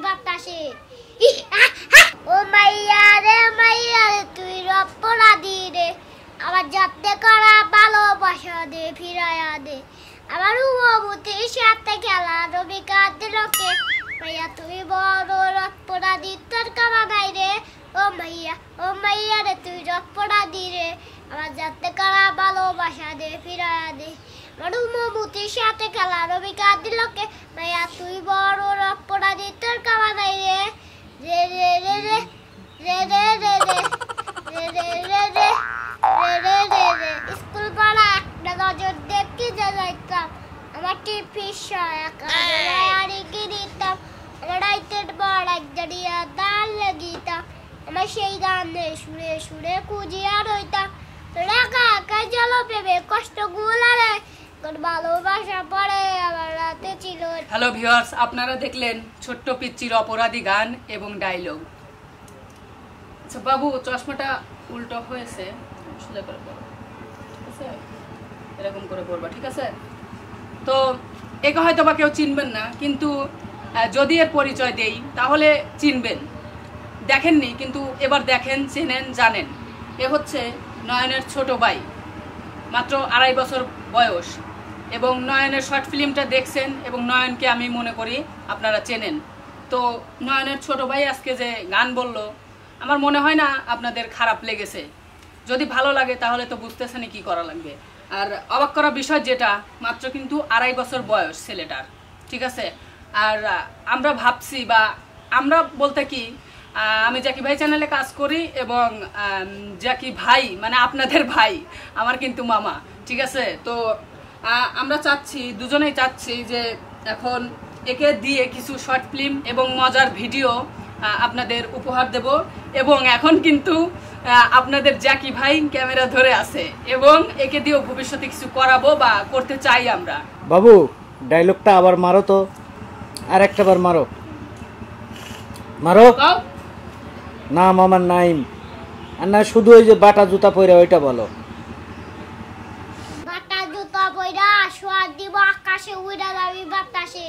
বাতাসে ও মাইয়া রে তুই অপরাধী রে আমার যাতে করা ভালোবাসা দে ফিরাইয়া দে আমার অনুভূতির সাথে খেলা রবিকা দিলকে মাইয়া তুই বড় অপরাধী তোর কামা নাই রে ও মাইয়া রে তুই অপরাধী রে আমার যাতে করা ভালোবাসা দে ফিরাইয়া দে আমার অনুভূতির সাথে খেলা রবিকা দিলকে মাইয়া তুই বড় অপরাধী তোর কামা নাই রে রে রে রে রে রে রে রে রে রে রে রে রে রে রে স্কুল পড়া একটা নজর দেখতে যাইতাম আমার টিফিস একারি কিনিতাম আমার রাইতের বড় এক জড়িয়া দান লাগিতাম আমার সেই গানে সুরে সুরে খুঁজিয়া রইতাম একা একা জল পেবে কষ্ট গুলারে ভালোবাসা পড়ে আমার রাতে ছিল। হ্যালো ভিউয়ার্স, আপনারা দেখলেন ছোট্ট পিচ্চির অপরাধী গান এবং ডায়লগ। আচ্ছা বাবু, চশমাটা উল্টো হয়েছে, সোজা করে পড়ো, ঠিক আছে? এরকম করে পড়বা, ঠিক আছে? তো একে হয়তো বা কেউ চিনবেন না, কিন্তু যদি এর পরিচয় দেই তাহলে চিনবেন। দেখেননি কিন্তু এবার দেখেন, চেনেন, জানেন। এ হচ্ছে নয়নের ছোট ভাই, মাত্র 2.5 বছর বয়স, এবং নয়নের শর্ট ফিল্মটা দেখছেন এবং নয়নকে আমি মনে করি আপনারা চেনেন। তো নয়নের ছোট ভাই আজকে যে গান বলল, আমার মনে হয় না আপনাদের খারাপ লেগেছে। যদি ভালো লাগে তাহলে তো বুঝতেছেনই কি করা লাগবে। আর অবাক করা বিষয় যেটা, মাত্র কিন্তু 2.5 বছর বয়স ছেলেটার, ঠিক আছে? আর আমরা ভাবছি, বা আমরা বলতে কি, আমি জাকি ভাই চ্যানেলে কাজ করি এবং জাকি ভাই মানে আপনাদের ভাই, আমার কিন্তু মামা, ঠিক আছে? তো আমরা চাচ্ছি, দুজনেই চাচ্ছি যে এখন একে দিয়ে কিছু শর্ট ফিল্ম এবং মজার ভিডিও আপনাদের উপহার দেব। এবং এখন কিন্তু আপনাদের জাকি ভাই ক্যামেরা ধরে আছে এবং একে দিয়েও ভবিষ্যতে কিছু করাবো বা করতে চাই আমরা। বাবু, ডায়লগটা আবার মারো তো, আর একটা বার মারো। মারো। নাম আমার নাইম, আর না শুধু ওই যে বাটা জুতা পরে ওইটা বলো। বাটা জুতা পয়রা সোয়াদ দিব আকাশে উড়া যাবি বাতাসে।